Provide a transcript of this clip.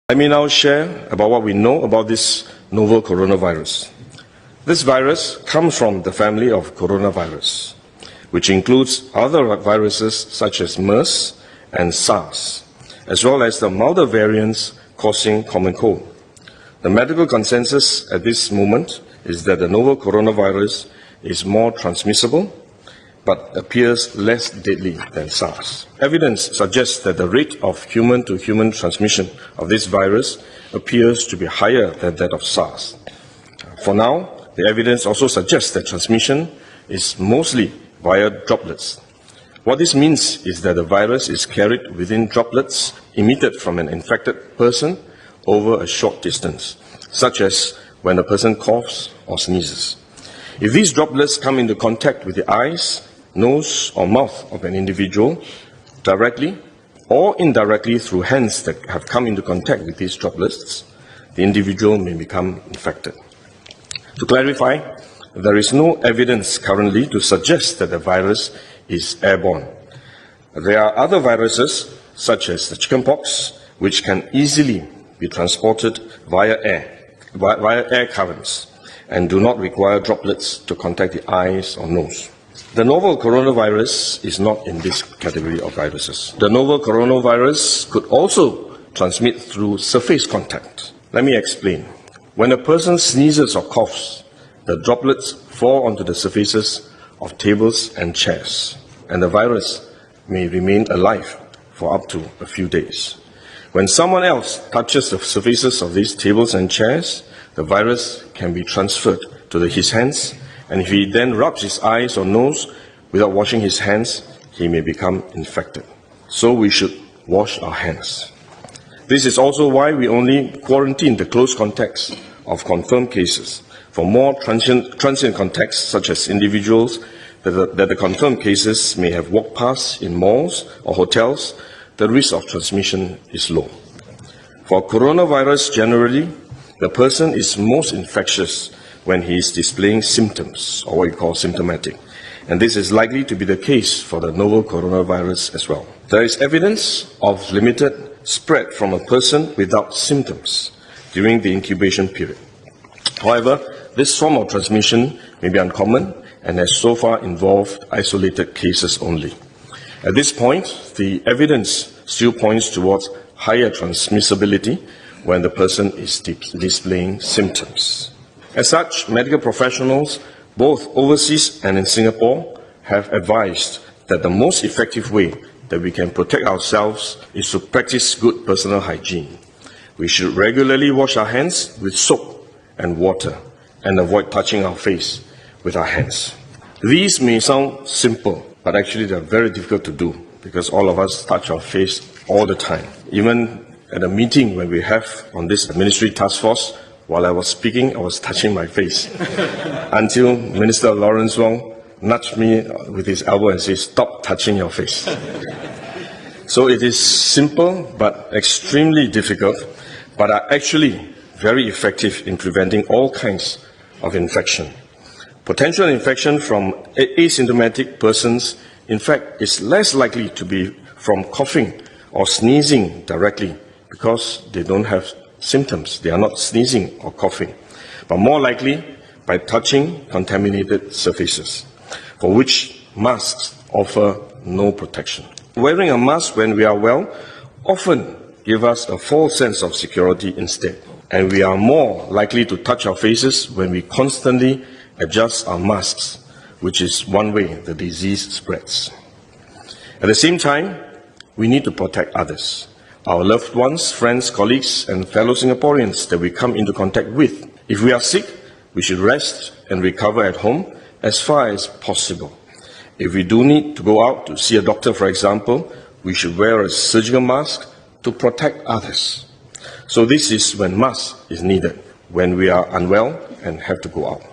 Let me now share about what we know about this novel coronavirus. This virus comes from the family of coronavirus, which includes other viruses such as MERS and SARS, as well as the milder variants causing common cold. The medical consensus at this moment is that the novel coronavirus is more transmissible, but appears less deadly than SARS. Evidence suggests that the rate of human-to-human transmission of this virus appears to be higher than that of SARS. For now, the evidence also suggests that transmission is mostly via droplets. What this means is that the virus is carried within droplets emitted from an infected person over a short distance, such as when a person coughs or sneezes. If these droplets come into contact with the eyes, nose or mouth of an individual directly or indirectly through hands that have come into contact with these droplets, the individual may become infected. To clarify, there is no evidence currently to suggest that the virus is airborne. There are other viruses, such as the chickenpox, which can easily be transported via air currents, and do not require droplets to contact the eyes or nose. The novel coronavirus is not in this category of viruses. The novel coronavirus could also transmit through surface contact. Let me explain. When a person sneezes or coughs, the droplets fall onto the surfaces of tables and chairs, and the virus may remain alive for up to a few days. When someone else touches the surfaces of these tables and chairs, the virus can be transferred to his hands, and if he then rubs his eyes or nose without washing his hands, he may become infected. So we should wash our hands. This is also why we only quarantine the close contacts of confirmed cases. For more transient contacts, such as individuals that the confirmed cases may have walked past in malls or hotels, the risk of transmission is low. For coronavirus generally, the person is most infectious when he is displaying symptoms, or what we call symptomatic. And this is likely to be the case for the novel coronavirus as well. There is evidence of limited spread from a person without symptoms during the incubation period. However, this form of transmission may be uncommon and has so far involved isolated cases only. At this point, the evidence still points towards higher transmissibility when the person is displaying symptoms. As such, medical professionals, both overseas and in Singapore, have advised that the most effective way that we can protect ourselves is to practice good personal hygiene. We should regularly wash our hands with soap and water and avoid touching our face with our hands. These may sound simple, but actually they are very difficult to do because all of us touch our face all the time. Even at a meeting when we have on this Minstry task force, while I was speaking, I was touching my face until Minister Lawrence Wong nudged me with his elbow and said, "Stop touching your face." So it is simple but extremely difficult, but are actually very effective in preventing all kinds of infection. Potential infection from asymptomatic persons, in fact, is less likely to be from coughing or sneezing directly because they don't have symptoms. They are not sneezing or coughing, but more likely by touching contaminated surfaces, for which masks offer no protection. Wearing a mask when we are well often gives us a false sense of security instead, and we are more likely to touch our faces when we constantly adjust our masks, which is one way the disease spreads. At the same time, we need to protect others, our loved ones, friends, colleagues, and fellow Singaporeans that we come into contact with. If we are sick, we should rest and recover at home as far as possible. If we do need to go out to see a doctor, for example, we should wear a surgical mask to protect others. So this is when mask is needed, when we are unwell and have to go out.